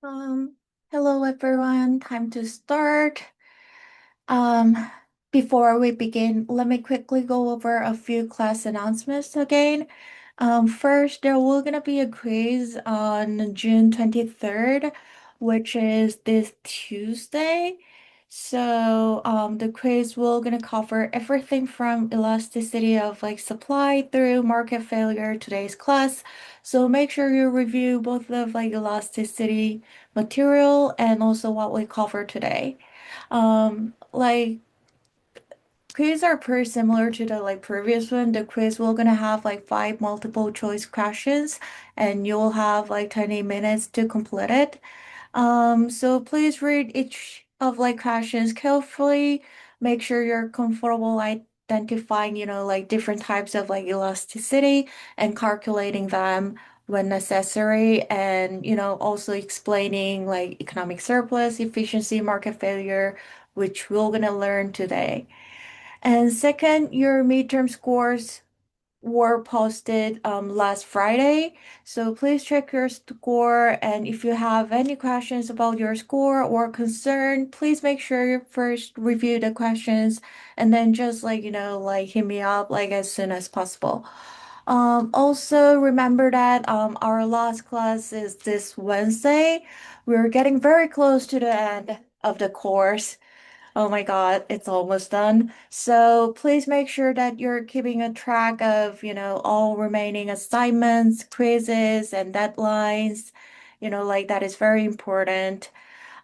Um, Hello everyone, time to start. Um, Before we begin, let me quickly go over a few class announcements again. First, there will gonna be a quiz on June 23rd, which is this Tuesday. The quiz will gonna cover everything from elasticity of like supply through market failure today's class. So make sure you review both of like elasticity material and also what we cover today. Like quiz are pretty similar to the like previous one. The quiz we're gonna have like five multiple choice questions and you'll have like 20 minutes to complete it. So please read each of like questions carefully. Make sure you're comfortable identifying, like different types of like elasticity and calculating them when necessary and also explaining like economic surplus, efficiency, market failure, which we're gonna learn today. And second, your midterm scores were posted last Friday. So please check your score. And if you have any questions about your score or concern, please make sure you first review the questions and then just like hit me up like as soon as possible. Also remember that our last class is this Wednesday. We're getting very close to the end of the course. Oh my God, it's almost done. So please make sure that you're keeping a track of, all remaining assignments, quizzes, and deadlines. Like that is very important.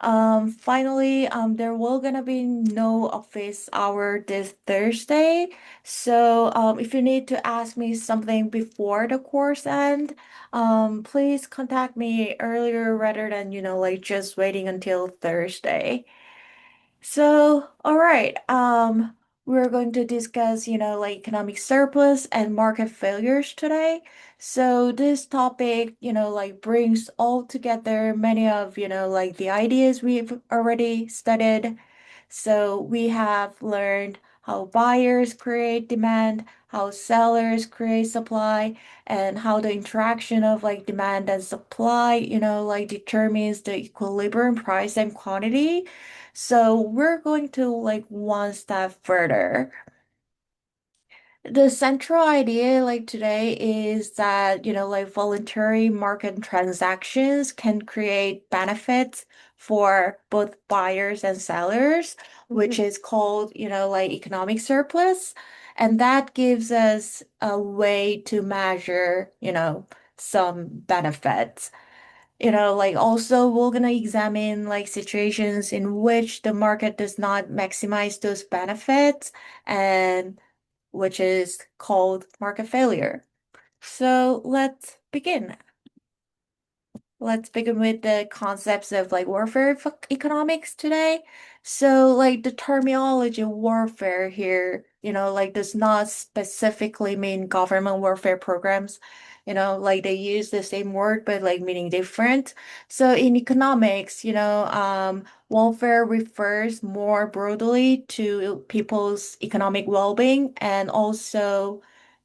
Finally, there will gonna be no office hour this Thursday. So, if you need to ask me something before the course end, please contact me earlier rather than, like just waiting until Thursday. So, all right. We're going to discuss, like economic surplus and market failures today. So this topic, like brings all together many of, like the ideas we've already studied. So we have learned how buyers create demand, how sellers create supply, and how the interaction of like demand and supply, like determines the equilibrium price and quantity. So we're going to like one step further. The central idea like today is that, like voluntary market transactions can create benefits for both buyers and sellers, which is called, like economic surplus. And that gives us a way to measure, some benefits. Like also we're gonna examine like situations in which the market does not maximize those benefits and which is called market failure. So let's begin. Let's begin with the concepts of like warfare economics today. So like the terminology warfare here, like does not specifically mean government warfare programs. Like they use the same word but like meaning different. So in economics, warfare refers more broadly to people's economic well-being and also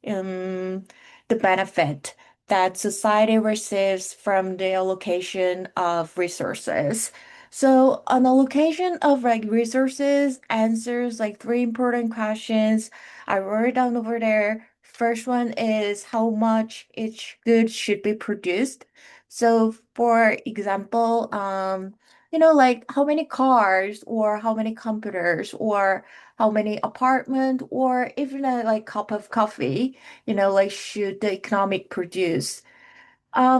um the benefit that society receives from the allocation of resources. So an allocation of like resources answers like three important questions. I wrote it down over there. First one is how much each good should be produced. So for example, like how many cars or how many computers or how many apartment or even a like cup of coffee like should the economic produce.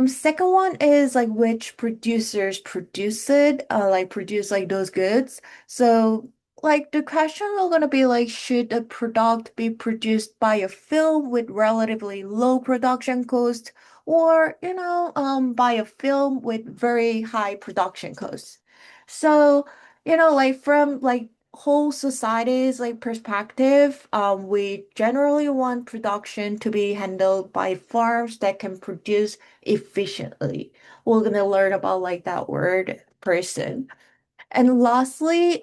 Second one is like which producers produce it, like produce like those goods. So like the question are gonna be like, should a product be produced by a film with relatively low production cost or, by a film with very high production costs? So, like from like whole society's like perspective, we generally want production to be handled by farms that can produce efficiently. We're gonna learn about like that word person. And lastly,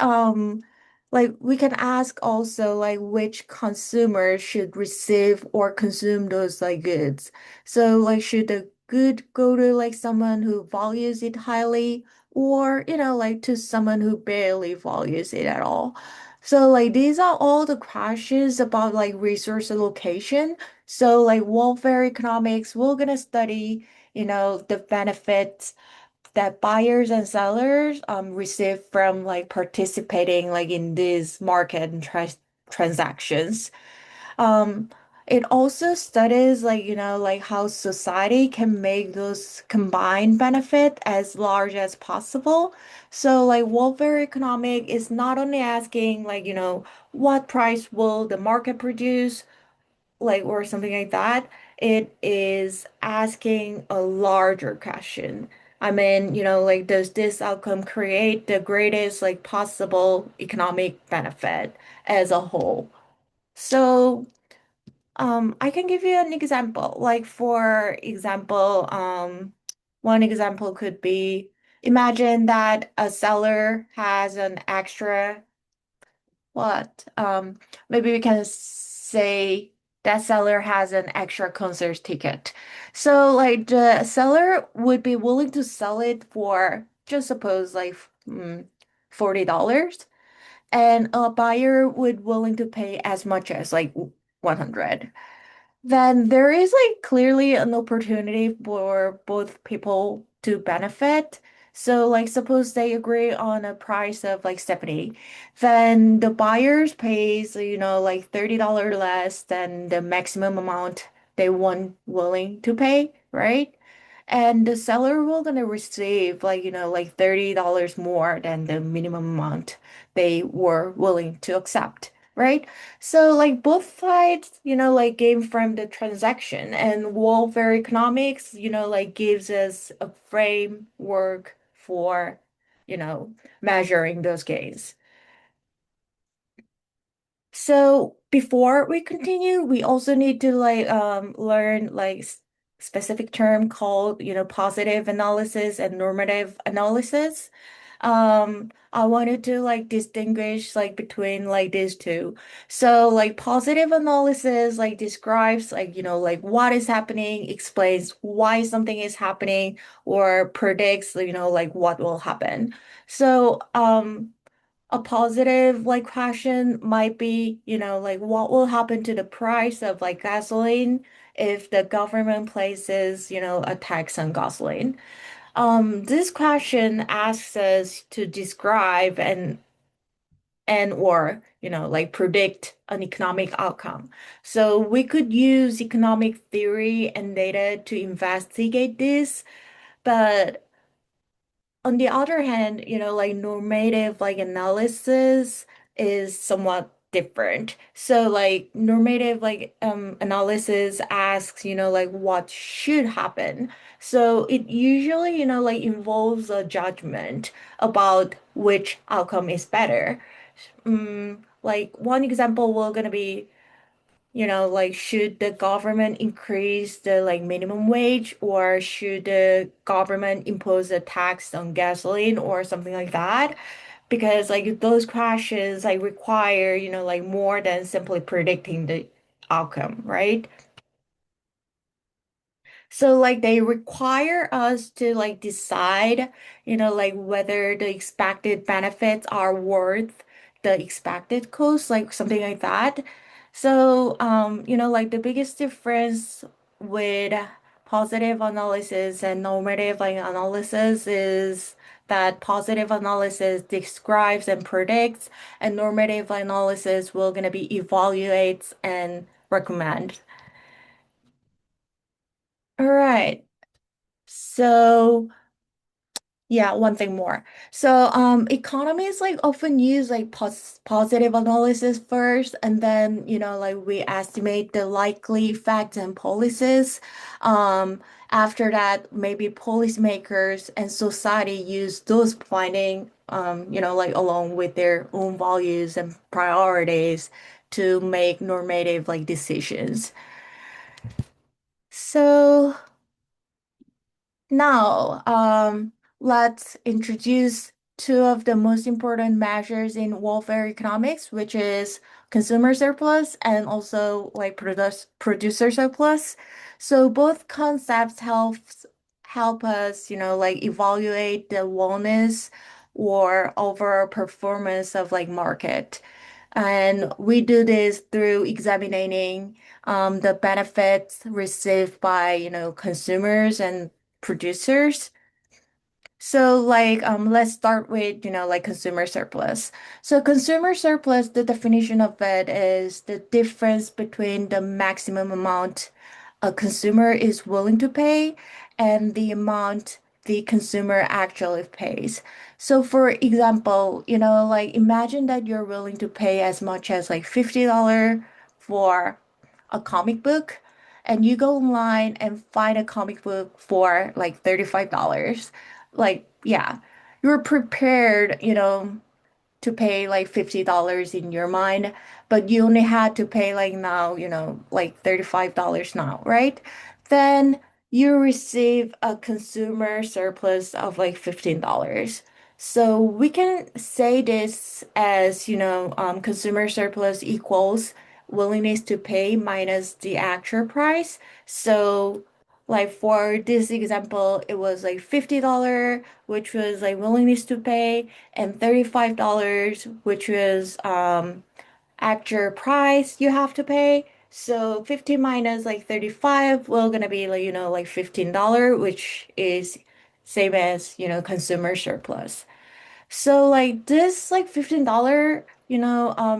like we can ask also like which consumers should receive or consume those like goods. So like should the could go to like someone who values it highly, or like to someone who barely values it at all. So like these are all the questions about like resource allocation. So like welfare economics, we're gonna study, the benefits that buyers and sellers receive from like participating like in these market and transactions. Um, it also studies like, like how society can make those combined benefit as large as possible. So like welfare economic is not only asking like, what price will the market produce, like or something like that. It is asking a larger question. I mean, like does this outcome create the greatest like possible economic benefit as a whole? So I can give you an example. Like for example, one example could be imagine that a seller has an extra what? Maybe we can say that seller has an extra concert ticket. So like the seller would be willing to sell it for just suppose like $40, and a buyer would willing to pay as much as like 100. Then there is like clearly an opportunity for both people to benefit. So like suppose they agree on a price of like 70, then the buyers pays, like $30 less than the maximum amount they want willing to pay, right? And the seller will gonna receive like, like $30 more than the minimum amount they were willing to accept, right? So like both sides, like came from the transaction, and welfare economics, like gives us a framework for, measuring those gains. So before we continue, we also need to like learn like specific term called, positive analysis and normative analysis. I wanted to like distinguish like between like these two. So like positive analysis like describes like, like what is happening, explains why something is happening, or predicts, like what will happen. So a positive like question might be, like what will happen to the price of like gasoline if the government places, a tax on gasoline. This question asks us to describe and or, like predict an economic outcome. So we could use economic theory and data to investigate this, but on the other hand, like normative like analysis is somewhat different. So like normative like analysis asks, like what should happen. So it usually, like involves a judgment about which outcome is better. Like one example will gonna be, like should the government increase the like minimum wage, or should the government impose a tax on gasoline or something like that? Because like those questions like require, like more than simply predicting the outcome, right? So like they require us to like decide, like whether the expected benefits are worth the expected cost, like something like that. So like the biggest difference with positive analysis and normative like analysis is that positive analysis describes and predicts, and normative analysis will gonna be evaluates and recommend. All right. So yeah, one thing more. So economists like often use like positive analysis first, and then like we estimate the likely effects and policies. After that, maybe policymakers and society use those finding like along with their own values and priorities to make normative like decisions. So now, let's introduce. two of the most important measures in welfare economics, which is consumer surplus and also like producer surplus. So both concepts help us, like evaluate the wellness or overall performance of like market. And we do this through examining the benefits received by, consumers and producers. So let's start with, like consumer surplus. So consumer surplus, the definition of it is the difference between the maximum amount a consumer is willing to pay and the amount the consumer actually pays. So for example, like imagine that you're willing to pay as much as like $50 for a comic book and you go online and find a comic book for like $35. Like, yeah, you're prepared, to pay like $50 in your mind, but you only had to pay like now, like $35 now, right? Then you receive a consumer surplus of like $15. So we can say this as, consumer surplus equals willingness to pay minus the actual price. So like for this example, it was like $50, which was like willingness to pay, and $35, which was actual price you have to pay. So 50 minus like 35 will gonna be like, like $15, which is same as, consumer surplus. So like this like $15,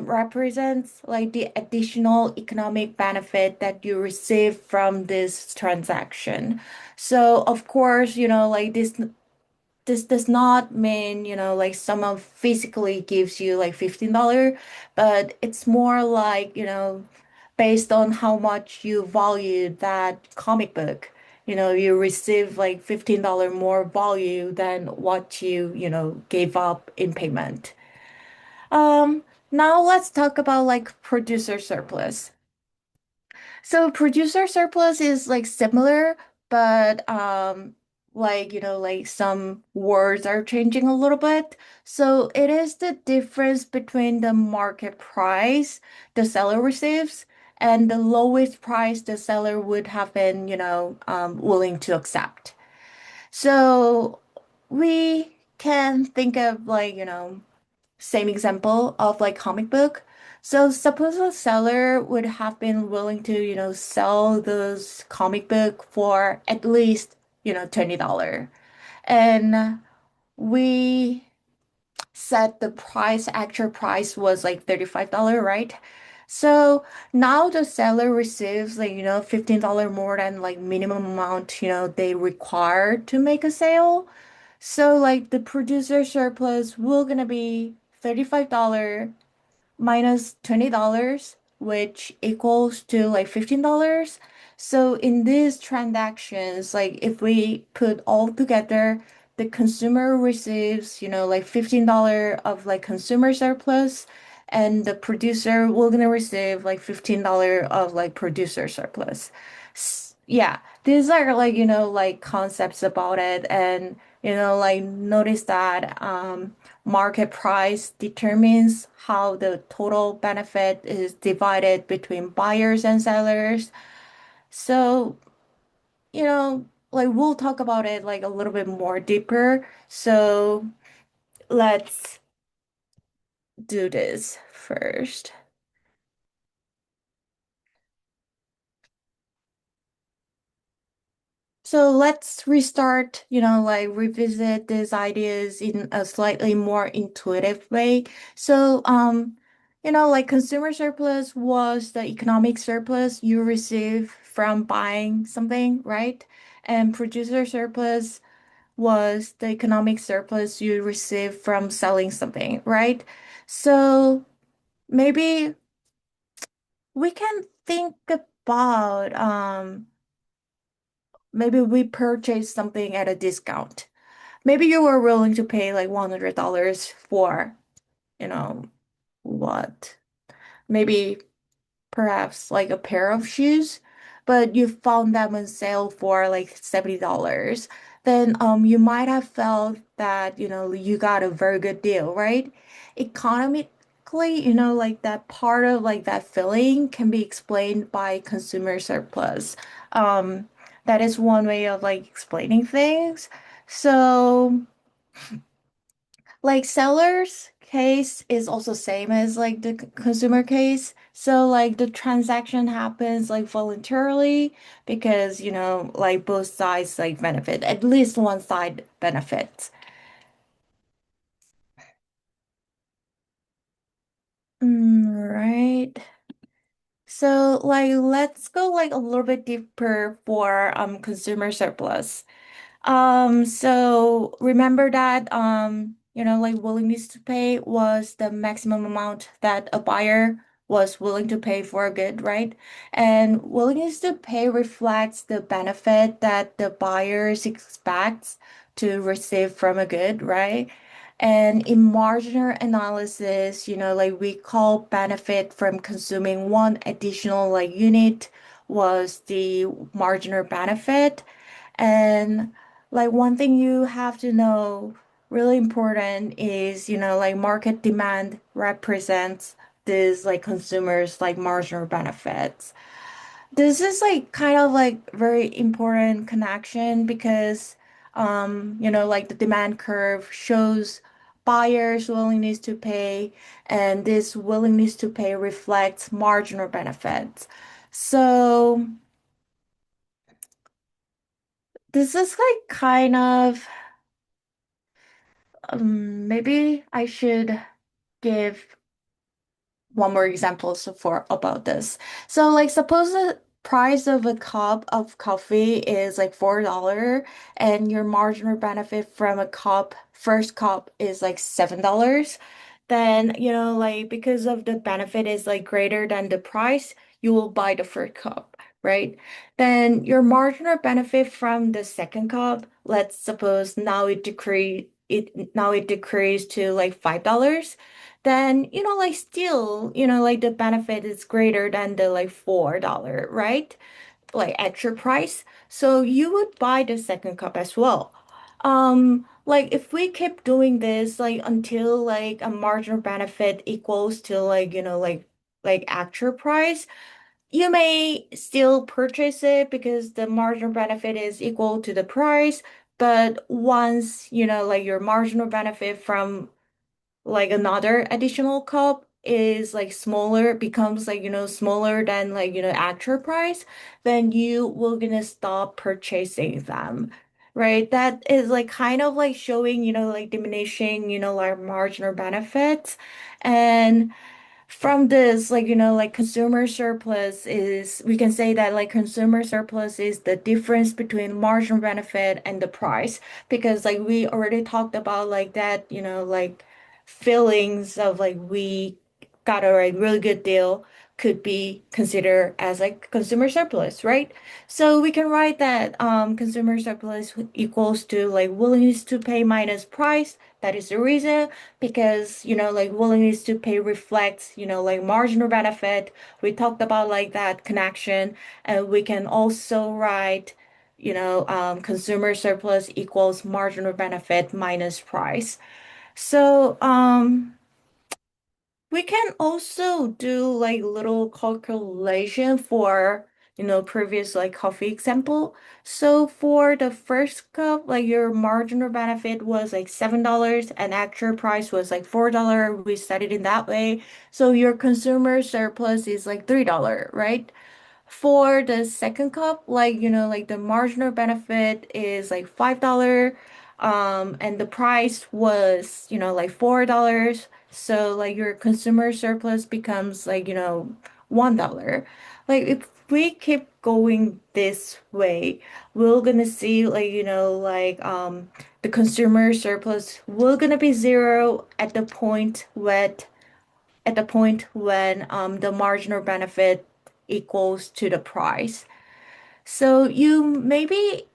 represents like the additional economic benefit that you receive from this transaction. So of course, like this does not mean, like someone physically gives you like $15, but it's more like, based on how much you value that comic book. You receive like $15 more value than what you, gave up in payment. Now let's talk about like producer surplus. So producer surplus is like similar, but like like some words are changing a little bit. So it is the difference between the market price the seller receives and the lowest price the seller would have been, willing to accept. So we can think of like, same example of like comic book. So suppose a seller would have been willing to, sell those comic book for at least, $20. And we said the price, actual price was like $35, right? So now the seller receives like, $15 more than like minimum amount, they require to make a sale. So like the producer surplus will gonna be $35 minus $20, which equals to like $15. So in these transactions, like if we put all together, the consumer receives, like $15 of like consumer surplus, and the producer will gonna receive like $15 of like producer surplus. Yeah, these are like, like concepts about it, and like notice that market price determines how the total benefit is divided between buyers and sellers. So, like we'll talk about it like a little bit more deeper. So let's do this first. So let's restart, like revisit these ideas in a slightly more intuitive way. So, like consumer surplus was the economic surplus you receive from buying something, right? And producer surplus was the economic surplus you receive from selling something, right? So maybe we can think about, maybe we purchased something at a discount. Maybe you were willing to pay like $100 for, you know, what? Maybe perhaps like a pair of shoes, but you found them on sale for like $70. then you might have felt that, you got a very good deal, right? Economically, like that part of like that feeling can be explained by consumer surplus. Um, that is one way of like explaining things. So like seller's case is also same as like the consumer case. So like the transaction happens like voluntarily because, like both sides like benefit, at least one side benefits. Right. So like let's go like a little bit deeper for consumer surplus. So remember that like willingness to pay was the maximum amount that a buyer was willing to pay for a good, right? And willingness to pay reflects the benefit that the buyers expects to receive from a good, right? And in marginal analysis, like we call benefit from consuming one additional like unit was the marginal benefit. And like one thing you have to know, really important is, like market demand represents this like consumers like marginal benefits. This is like kind of like very important connection because like the demand curve shows buyers' willingness to pay, and this willingness to pay reflects marginal benefits. So this is like kind of maybe I should give one more example for about this. So like suppose the price of a cup of coffee is like $4 and your marginal benefit from a first cup is like $7. Then, like because of the benefit is like greater than the price, you will buy the first cup, right? Then your marginal benefit from the second cup, let's suppose now it decreased to like $5, then like still like the benefit is greater than the like $4, right? Like extra price, so you would buy the second cup as well. Like if we keep doing this like until like a marginal benefit equals to like like actual price, you may still purchase it because the marginal benefit is equal to the price. But once like your marginal benefit from like another additional cup is like smaller, becomes like smaller than like actual price, then you will gonna stop purchasing them, right? That is like kind of like showing like diminishing like marginal benefits. And from this, like, like consumer surplus is, we can say that like consumer surplus is the difference between marginal benefit and the price. Because like we already talked about like that, like feelings of like we got a like, really good deal could be considered as like consumer surplus, right? So we can write that consumer surplus equals to like willingness to pay minus price. That is the reason because like willingness to pay reflects like marginal benefit. We talked about like that connection, and we can also write consumer surplus equals marginal benefit minus price. So we can also do like little calculation for, previous like coffee example. So for the first cup, like your marginal benefit was like $7 and actual price was like $4. We set it in that way. So your consumer surplus is like $3, right? For the second cup, like, like the marginal benefit is like $5, and the price was, like $4. So like your consumer surplus becomes like, $1. Like if we keep going this way, we're gonna see like, the consumer surplus will gonna be zero at the point when the marginal benefit equals to the price. So you maybe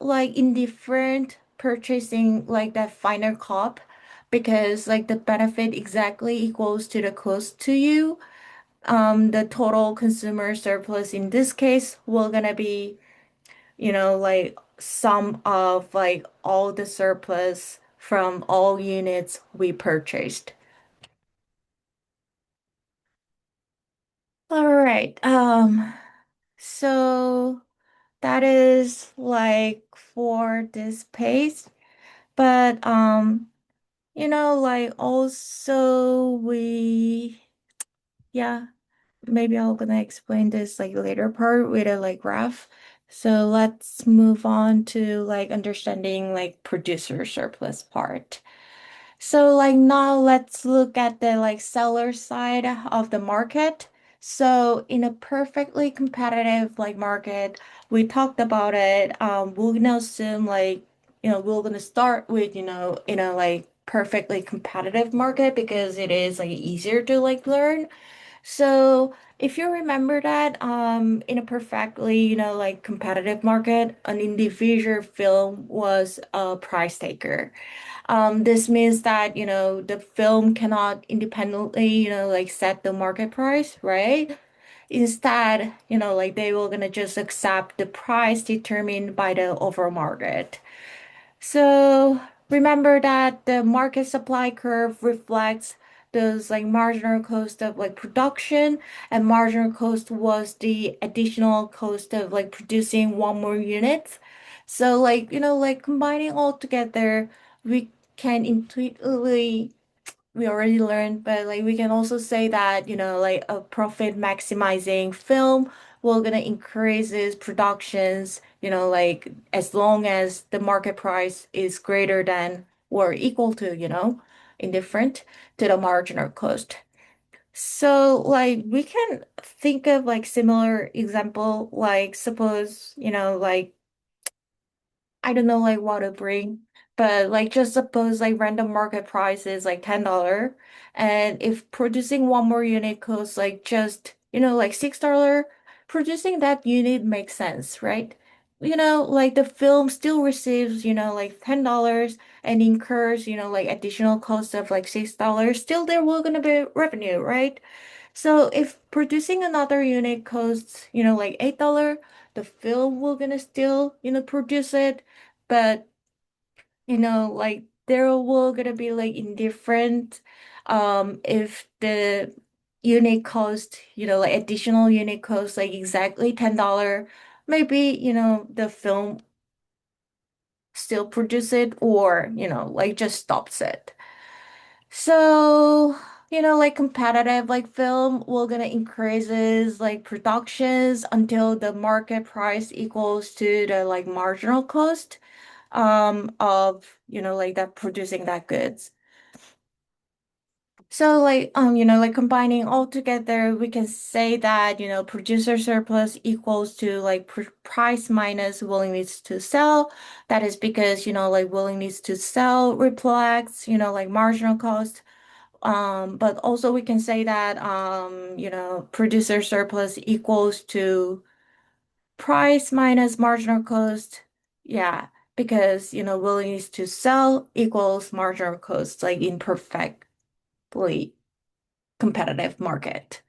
like indifferent purchasing like that finer cup because like the benefit exactly equals to the cost to you. The total consumer surplus in this case will gonna be, like sum of like all the surplus from all units we purchased. All right. So that is like for this page, but like also yeah, maybe I'm gonna explain this like later part with a like graph. So let's move on to like understanding like producer surplus part. So like now let's look at the like seller side of the market. So in a perfectly competitive like market, we talked about it. We're gonna assume like, we're gonna start with, in a like perfectly competitive market because it is like easier to like learn. So if you remember that, in a perfectly, like competitive market, an individual film was a price taker. This means that, the film cannot independently, like set the market price, right? Instead, like they will gonna just accept the price determined by the overall market. So remember that the market supply curve reflects those like marginal cost of like production, and marginal cost was the additional cost of like producing one more unit. So like, like combining all together, we can intuitively we already learned, but like we can also say that, like a profit maximizing film will gonna increase its productions, like as long as the market price is greater than or equal to, indifferent to the marginal cost. So like we can think of like similar example, like suppose, like I don't know like what to bring, but like just suppose like random market price is like $10, and if producing one more unit costs like just, like $6, producing that unit makes sense, right? Like the film still receives, like $10 and incurs, like additional cost of like $6. Still there will gonna be revenue, right? So if producing another unit costs, like $8, the film will gonna still, produce it, but like there will gonna be like indifferent if the unit cost, like additional unit cost like exactly $10, maybe, the film still produce it or, like just stops it. So, like competitive like film will gonna increases like productions until the market price equals to the like marginal cost of, like that producing that goods. So like like combining all together, we can say that, producer surplus equals to like pr price minus willingness to sell. That is because, like willingness to sell reflects, like marginal cost. But also we can say that, producer surplus equals to price minus marginal cost. Yeah, because, willingness to sell equals marginal cost, like in perfectly competitive market.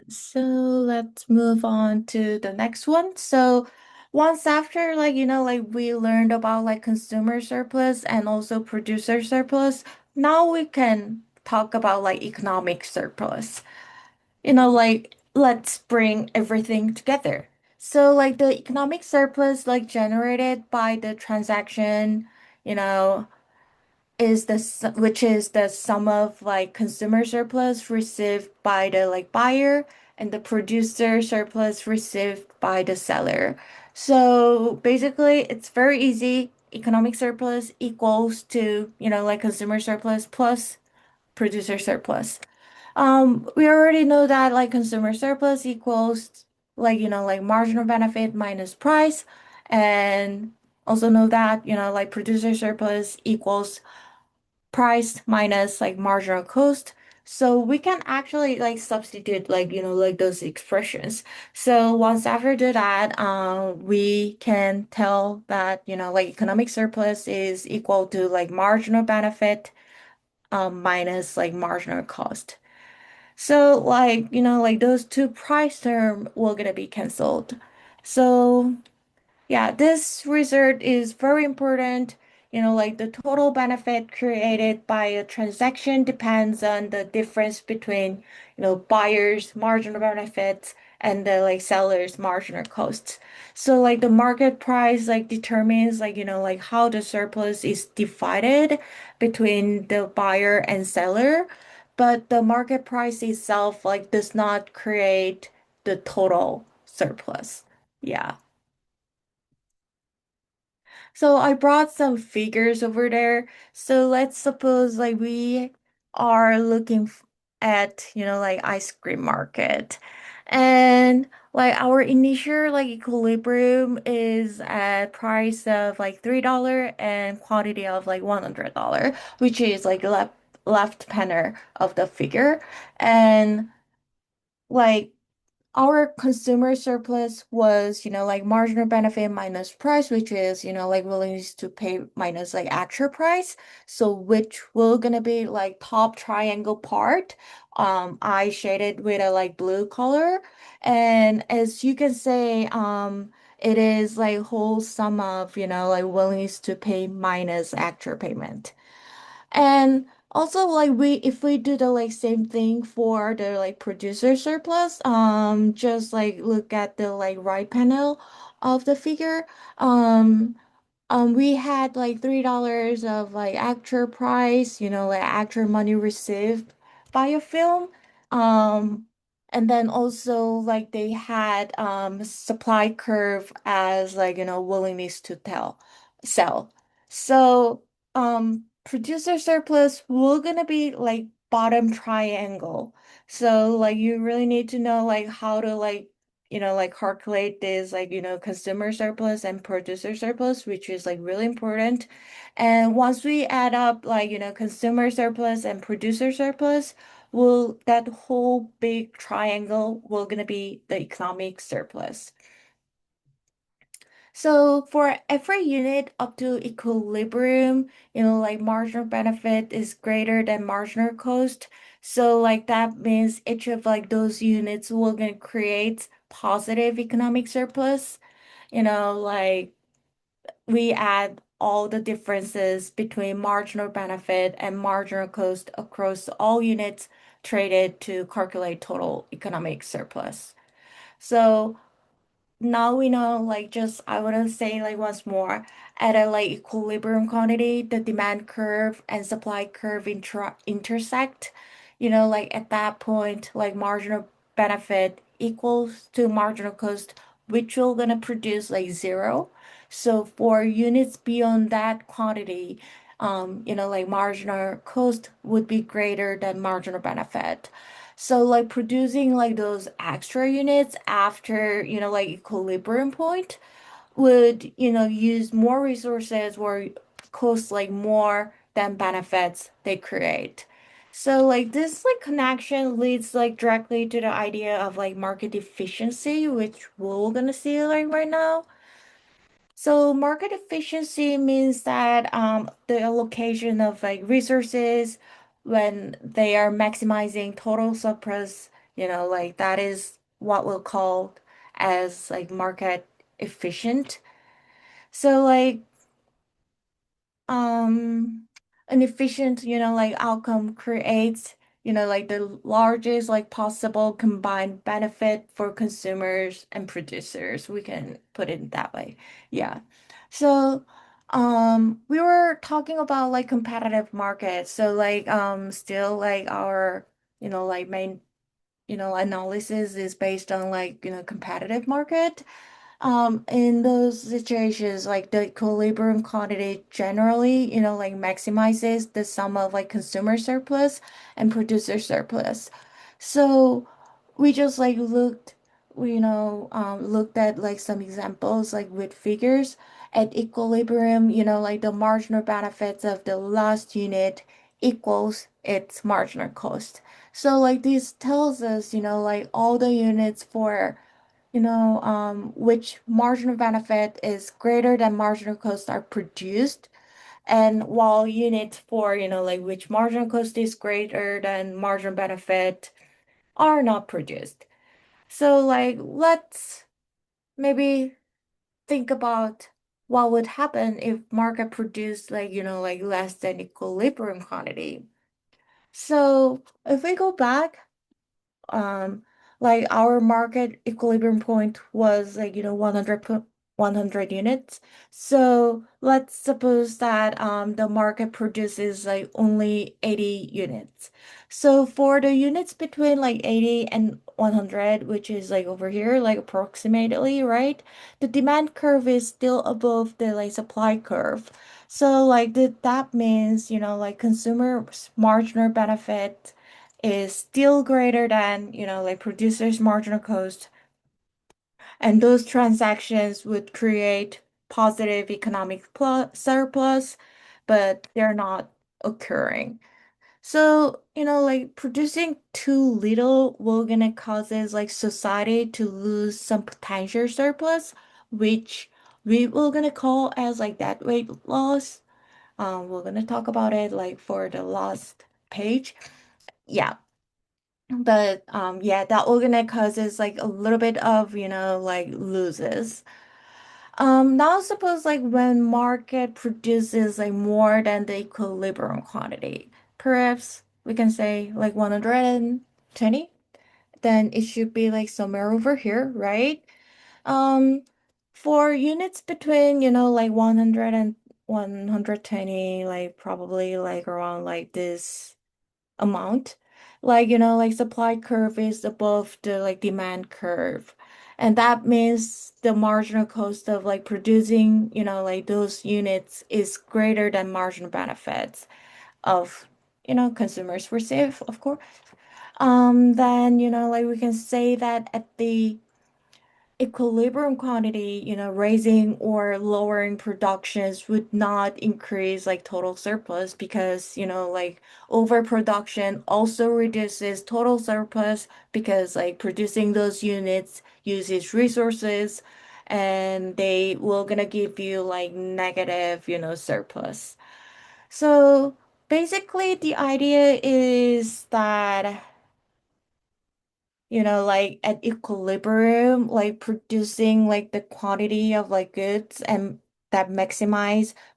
So let's move on to the next one. So once after like like we learned about like consumer surplus and also producer surplus, now we can talk about like economic surplus. Like let's bring everything together. So like the economic surplus like generated by the transaction, you know, which is the sum of like consumer surplus received by the like buyer and the producer surplus received by the seller. So basically it's very easy. Economic surplus equals to, like consumer surplus plus producer surplus. We already know that like consumer surplus equals like, like marginal benefit minus price, and also know that, like producer surplus equals price minus like marginal cost. So we can actually like substitute like, like those expressions. So once after do that, we can tell that, like economic surplus is equal to like marginal benefit minus like marginal cost. So like, like those two price term will gonna be canceled. So yeah, this result is very important. Like the total benefit created by a transaction depends on the difference between, buyer's marginal benefits and the like seller's marginal costs. So like the market price like determines like, like how the surplus is divided between the buyer and seller, but the market price itself like does not create the total surplus. Yeah. So I brought some figures over there. So let's suppose like we are looking at, like ice cream market. And like our initial like equilibrium is at price of like $3 and quantity of like $100, which is like left panel of the figure. And like our consumer surplus was, like marginal benefit minus price, which is, like willingness to pay minus like actual price. So which will gonna be like top triangle part. I shaded with a like blue color. And as you can say, it is like whole sum of, like willingness to pay minus actual payment. And also like if we do the like same thing for the like producer surplus, just like look at the like right panel of the figure. Um we had like $3 of like actual price, like actual money received by a film. Um, and then also like they had supply curve as like willingness to sell. So producer surplus will gonna be like bottom triangle. So like you really need to know like how to like like calculate this like, consumer surplus and producer surplus, which is like really important. And once we add up like, consumer surplus and producer surplus, will that whole big triangle will gonna be the economic surplus. So for every unit up to equilibrium, like marginal benefit is greater than marginal cost. So like that means each of like those units will gonna create positive economic surplus. Like we add all the differences between marginal benefit and marginal cost across all units traded to calculate total economic surplus. So now we know like just I want to say like once more at a like equilibrium quantity the demand curve and supply curve intersect, like at that point like marginal benefit equals to marginal cost, which will gonna produce like zero. So for units beyond that quantity, like marginal cost would be greater than marginal benefit. So like producing like those extra units after, like equilibrium point would, use more resources or cost like more than benefits they create. So like this like connection leads like directly to the idea of like market efficiency, which we're gonna see like right now. So market efficiency means that the allocation of like resources when they are maximizing total surplus, like that is what we'll call as like market efficient. So like an efficient, like outcome creates, like the largest like possible combined benefit for consumers and producers. We can put it that way. Yeah. So we were talking about like competitive markets. So like still like our, like main, analysis is based on like, competitive market. In those situations, like the equilibrium quantity generally, like maximizes the sum of like consumer surplus and producer surplus. So we just like looked at like some examples like with figures at equilibrium, like the marginal benefits of the last unit equals its marginal cost. So like this tells us, like all the units for which marginal benefit is greater than marginal cost are produced. And while units for, like which marginal cost is greater than marginal benefit are not produced. So like let's maybe think about what would happen if market produced like like less than equilibrium quantity. So if we go back, um like our market equilibrium point was like 100 units. So let's suppose that the market produces like only 80 units. So for the units between like 80 and 100, which is like over here like approximately, right, the demand curve is still above the like supply curve. So like that means like consumers marginal benefit is still greater than, like producer's marginal cost. And those transactions would create positive economic surplus, but they're not occurring. So, like producing too little will gonna causes like society to lose some potential surplus, which we will gonna call as like dead weight loss. We're gonna talk about it like for the last page. Yeah. But yeah, that organic causes like a little bit of, like loses. Now suppose like when market produces like more than the equilibrium quantity, perhaps we can say like 120, then it should be like somewhere over here, right? Um, for units between, like 100 and 120, like probably like around like this amount. Like, like supply curve is above the like demand curve. And that means the marginal cost of like producing, like those units is greater than marginal benefits of, consumers receive, of course. Then, like we can say that at the equilibrium quantity, raising or lowering productions would not increase like total surplus because, like overproduction also reduces total surplus because like producing those units uses resources and they will gonna give you like negative, surplus. So basically the idea is that like at equilibrium, like producing like the quantity of like goods and that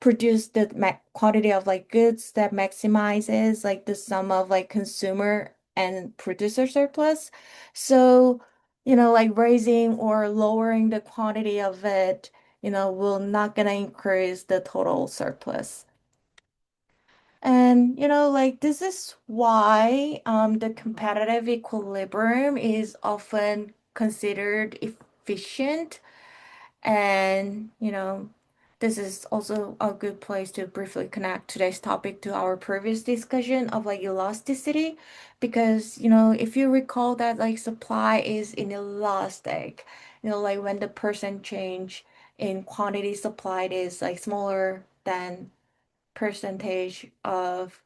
produce the quantity of like goods that maximizes like the sum of like consumer and producer surplus. So, like raising or lowering the quantity of it, will not gonna increase the total surplus. And like this is why the competitive equilibrium is often considered efficient. And this is also a good place to briefly connect today's topic to our previous discussion of like elasticity. Because if you recall that like supply is inelastic, like when the percent change in quantity supplied is like smaller than percentage of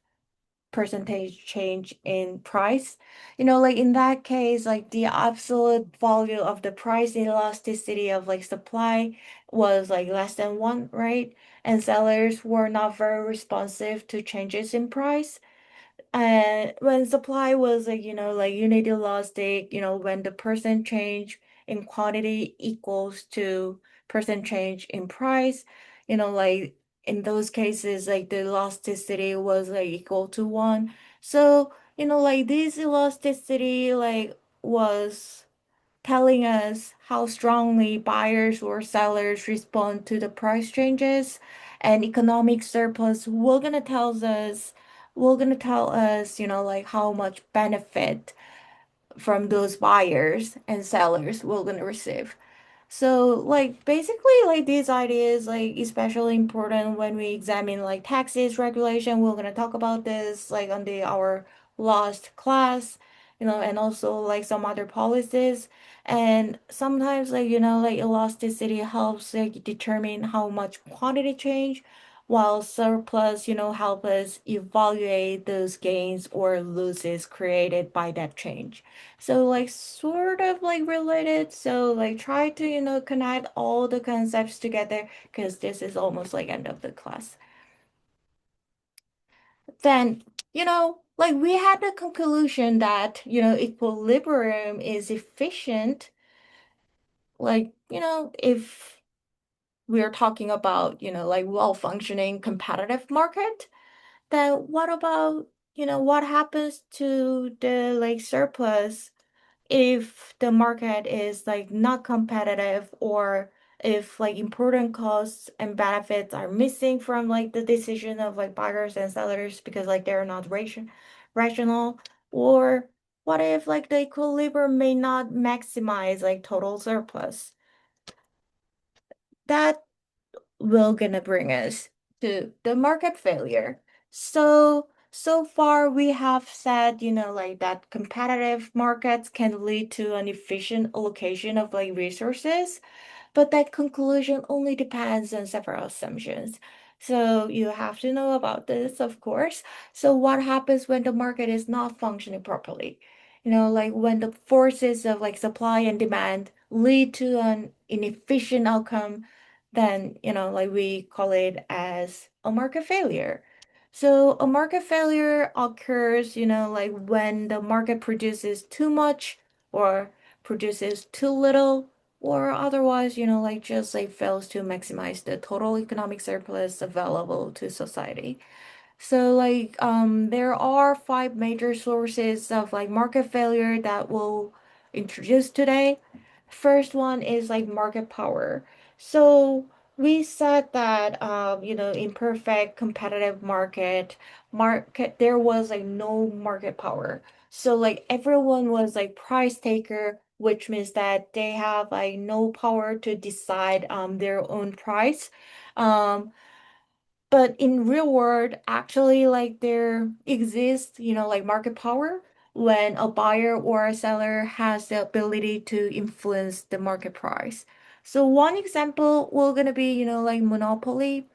percentage change in price. Like in that case, like the absolute value of the price elasticity of like supply was like less than one, right? And sellers were not very responsive to changes in price. And when supply was like, like unit elastic, when the percent change in quantity equals to percent change in price, like in those cases, like the elasticity was like equal to one. So, like this elasticity like was telling us how strongly buyers or sellers respond to the price changes, and economic surplus will gonna tell us like how much benefit from those buyers and sellers will gonna receive. So like basically like these ideas like especially important when we examine like taxes regulation. We're gonna talk about this like on the our last class, and also like some other policies. And sometimes like like elasticity helps like determine how much quantity change, while surplus help us evaluate those gains or losses created by that change. So like sort of like related. So like try to, connect all the concepts together because this is almost like end of the class. Then, like we had the conclusion that, equilibrium is efficient. Like, if we're talking about, like well-functioning competitive market, then what about, what happens to the like surplus if the market is like not competitive, or if like important costs and benefits are missing from like the decision of like buyers and sellers because like they're not rational, or what if like the equilibrium may not maximize like total surplus? That will gonna bring us to the market failure. So far we have said, like that competitive markets can lead to an efficient allocation of like resources, but that conclusion only depends on several assumptions. So you have to know about this, of course. So what happens when the market is not functioning properly? Like when the forces of like supply and demand lead to an inefficient outcome, then, like we call it as a market failure. So a market failure occurs, like when the market produces too much or produces too little, or otherwise, like just like fails to maximize the total economic surplus available to society. So like there are five major sources of like market failure that we'll introduce today. First one is like market power. So we said that in perfect competitive market there was like no market power. So like everyone was like price taker, which means that they have like no power to decide their own price. Um but in real world, actually, like there exists, like market power when a buyer or a seller has the ability to influence the market price. So one example will gonna be, like monopoly,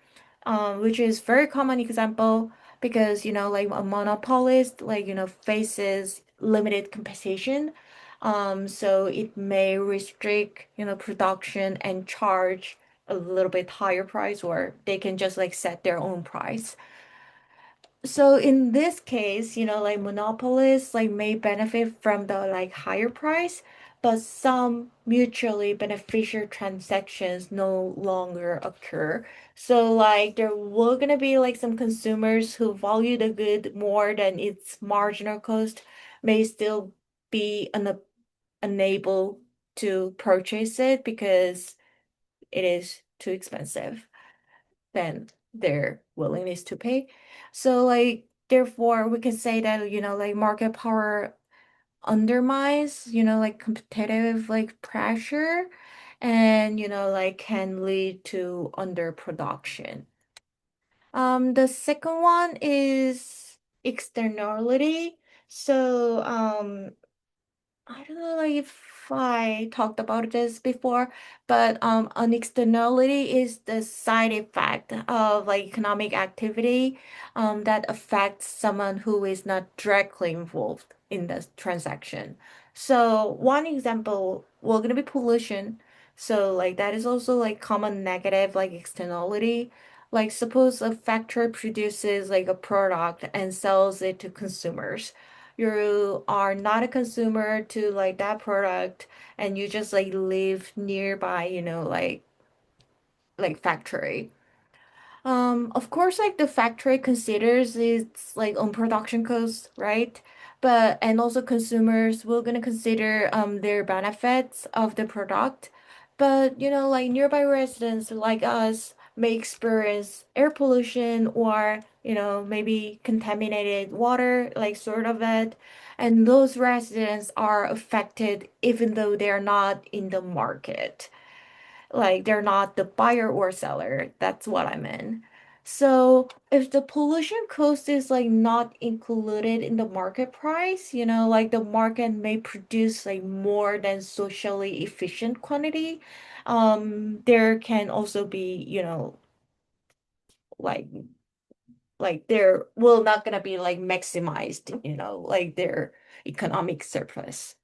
which is very common example because, like a monopolist, like, faces limited competition. So it may restrict, production and charge a little bit higher price, or they can just like set their own price. So in this case, like monopolists like may benefit from the like higher price, but some mutually beneficial transactions no longer occur. So like there will gonna be like some consumers who value the good more than its marginal cost may still be unable to purchase it because it is too expensive than their willingness to pay. So like therefore we can say that, like market power undermines, like competitive like pressure, and like can lead to underproduction. The second one is externality. So I don't know like if I talked about this before, but an externality is the side effect of like economic activity that affects someone who is not directly involved in the transaction. So one example will gonna be pollution. So like that is also like common negative like externality. Like suppose a factory produces like a product and sells it to consumers. You are not a consumer to like that product, and you just like live nearby, like factory. Of course, like the factory considers its like own production costs, right? But and also consumers will gonna consider their benefits of the product. But like nearby residents like us may experience air pollution, or maybe contaminated water, like sort of it. And those residents are affected even though they're not in the market. Like they're not the buyer or seller. That's what I meant. So if the pollution cost is like not included in the market price, like the market may produce like more than socially efficient quantity. There can also be, like there will not gonna be like maximized, like their economic surplus.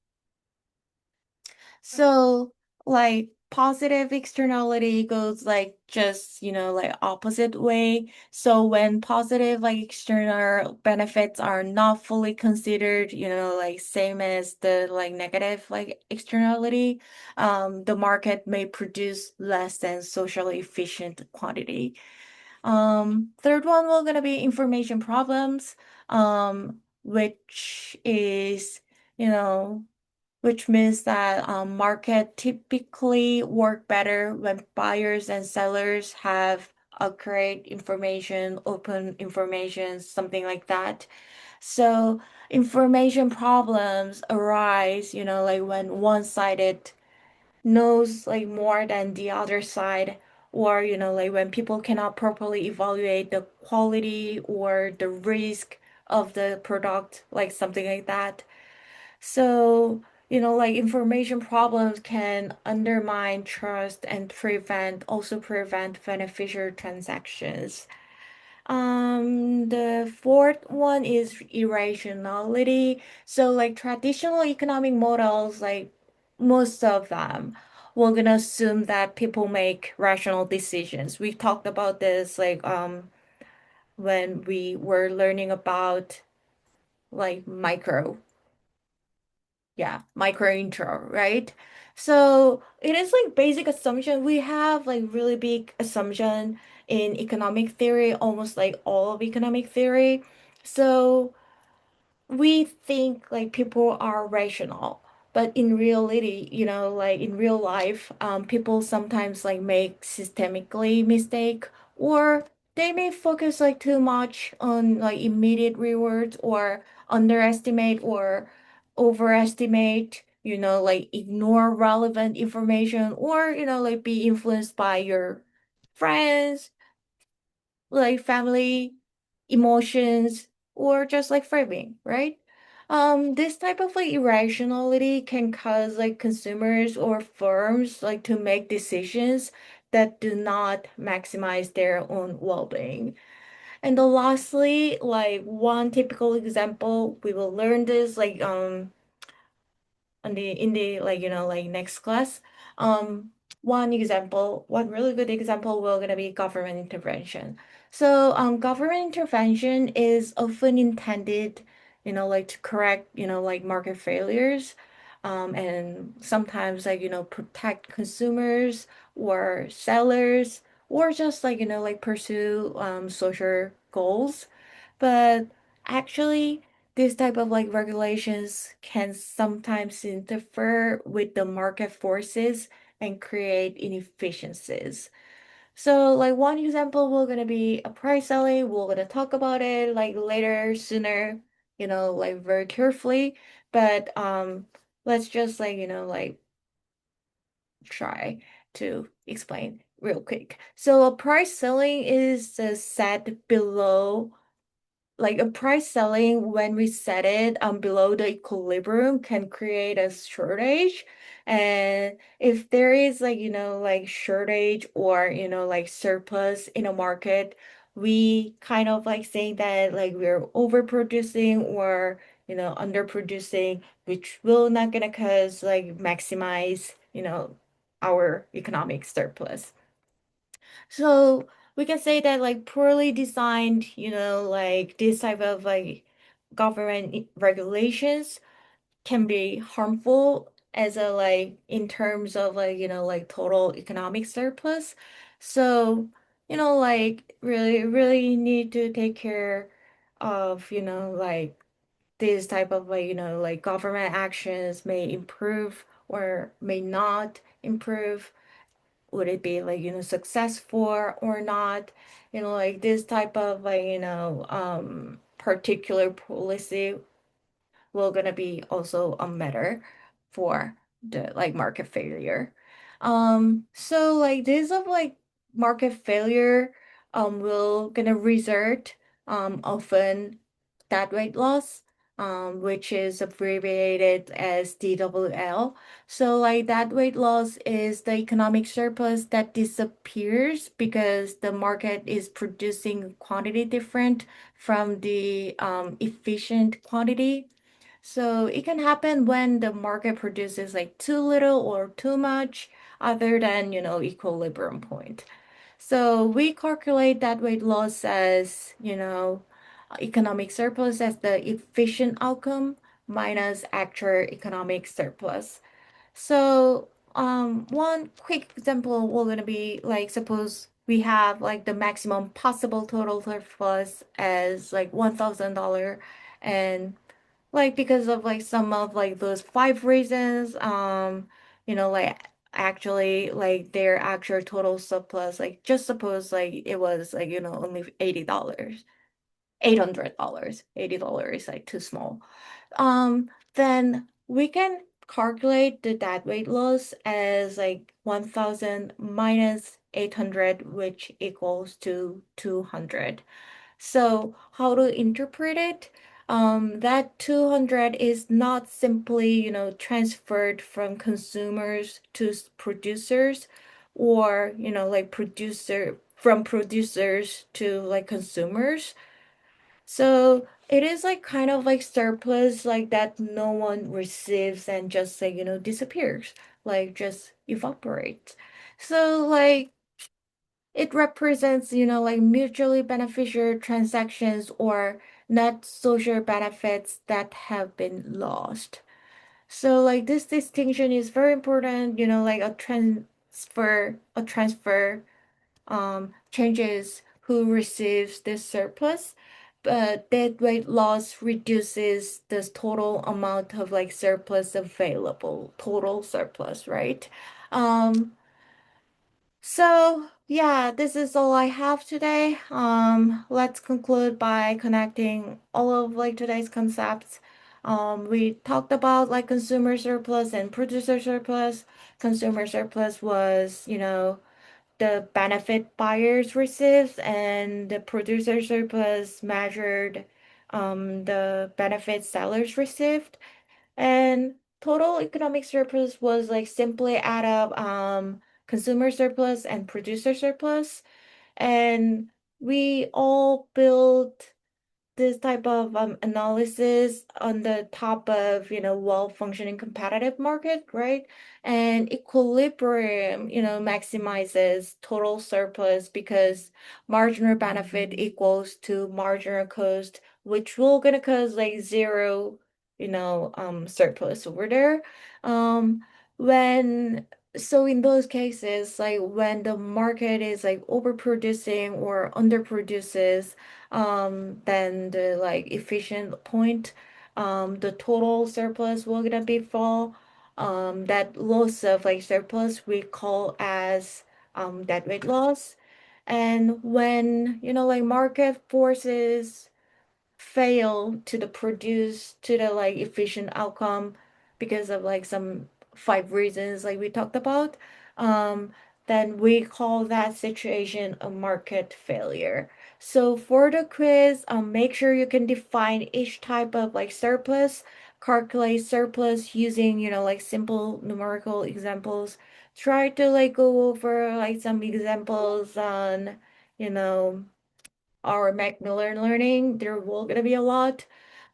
So like positive externality goes like just, like opposite way. So when positive like external benefits are not fully considered, like same as the like negative like externality, the market may produce less than socially efficient quantity. Third one will gonna be information problems, which is, you know, which means that market typically work better when buyers and sellers have accurate information, open information, something like that. So information problems arise, like when one-sided knows like more than the other side, or like when people cannot properly evaluate the quality or the risk of the product, like something like that. So, like information problems can undermine trust and also prevent beneficial transactions. The fourth one is irrationality. So, like traditional economic models, like most of them, we're gonna assume that people make rational decisions. We talked about this, like, when we were learning about like micro intro, right? So it is like basic assumption. We have like really big assumption in economic theory, almost like all of economic theory. So we think like people are rational, but in reality, like in real life, people sometimes like make systemically mistake, or they may focus like too much on like immediate rewards, or underestimate or overestimate, like ignore relevant information, or like be influenced by your friends, like family, emotions, or just like framing, right? This type of like irrationality can cause like consumers or firms like to make decisions that do not maximize their own well-being. And then lastly, like one typical example, we will learn this like on the in the like like next class. um one really good example will gonna be government intervention. So government intervention is often intended, like to correct, like market failures, and sometimes like protect consumers or sellers, or just like like pursue social goals. But actually, this type of like regulations can sometimes interfere with the market forces and create inefficiencies. So like one example, we're gonna be a price selling. We're gonna talk about it like later, sooner, like very carefully. But let's just like like try to explain real quick. So a price selling is set below, like a price selling when we set it below the equilibrium can create a shortage. And if there is like like shortage, or like surplus in a market, we kind of like saying that like we're overproducing, or underproducing, which will not gonna cause like maximize our economic surplus. So we can say that like poorly designed, like this type of like government regulations can be harmful as a like in terms of like, like total economic surplus. So, like really need to take care of, like this type of like, like government actions may improve or may not improve. Would it be like successful or not, like this type of like particular policy will gonna be also a matter for the like market failure. So like this of like market failure will gonna result often that weight loss, which is abbreviated as DWL. So like that weight loss is the economic surplus that disappears because the market is producing quantity different from the efficient quantity. So it can happen when the market produces like too little or too much, other than, equilibrium point. So we calculate that weight loss as, economic surplus as the efficient outcome minus actual economic surplus. So, one quick example we're gonna be like, suppose we have like the maximum possible total surplus as like $1,000, and like because of like some of like those five reasons, like actually like their actual total surplus, like just suppose like it was like, only $80, $800, $80 is like too small. Then we can calculate the dead weight loss as like 1,000 minus 800, which equals to 200. So how to interpret it? That 200 is not simply, transferred from consumers to producers, or, like from producers to like consumers. So it is like kind of like surplus, like that no one receives and just like, disappears, like just evaporates. So like it represents, like mutually beneficial transactions or net social benefits that have been lost. So like this distinction is very important, like a transfer changes who receives this surplus, but dead weight loss reduces the total amount of like surplus available, total surplus, right? Um, so yeah, this is all I have today. Let's conclude by connecting all of like today's concepts. We talked about like consumer surplus and producer surplus. Consumer surplus was, the benefit buyers receives, and the producer surplus measured the benefit sellers received. And total economic surplus was like simply add up consumer surplus and producer surplus. And we all built this type of analysis on the top of, well-functioning competitive market, right? And equilibrium, maximizes total surplus because marginal benefit equals to marginal cost, which will gonna cause like zero, surplus over there. Um, when so in those cases, like when the market is like overproducing or underproduces, then the like efficient point, the total surplus will gonna be full. That loss of like surplus we call as dead weight loss. And when, like market forces fail to the produce to the like efficient outcome because of like some five reasons like we talked about, um, then we call that situation a market failure. So for the quiz, make sure you can define each type of like surplus, calculate surplus using, like simple numerical examples. Try to like go over like some examples on, you know, our Macmillan learning. There will gonna be a lot.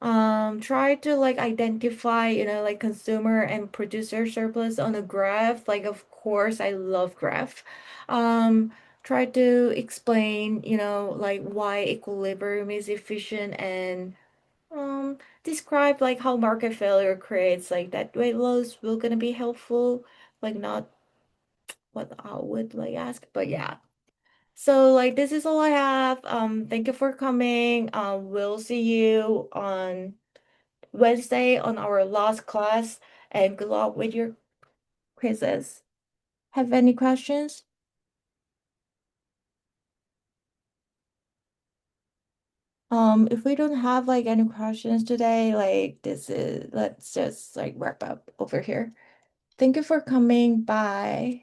Try to like identify, like consumer and producer surplus on a graph. Like, of course, I love graph. Um, Try to explain, like why equilibrium is efficient, and describe like how market failure creates like that weight loss will gonna be helpful. Like not what I would like ask, but yeah. So like this is all I have. Thank you for coming. We'll see you on Wednesday on our last class, and good luck with your quizzes. Have any questions? If we don't have like any questions today, like let's just like wrap up over here. Thank you for coming. Bye.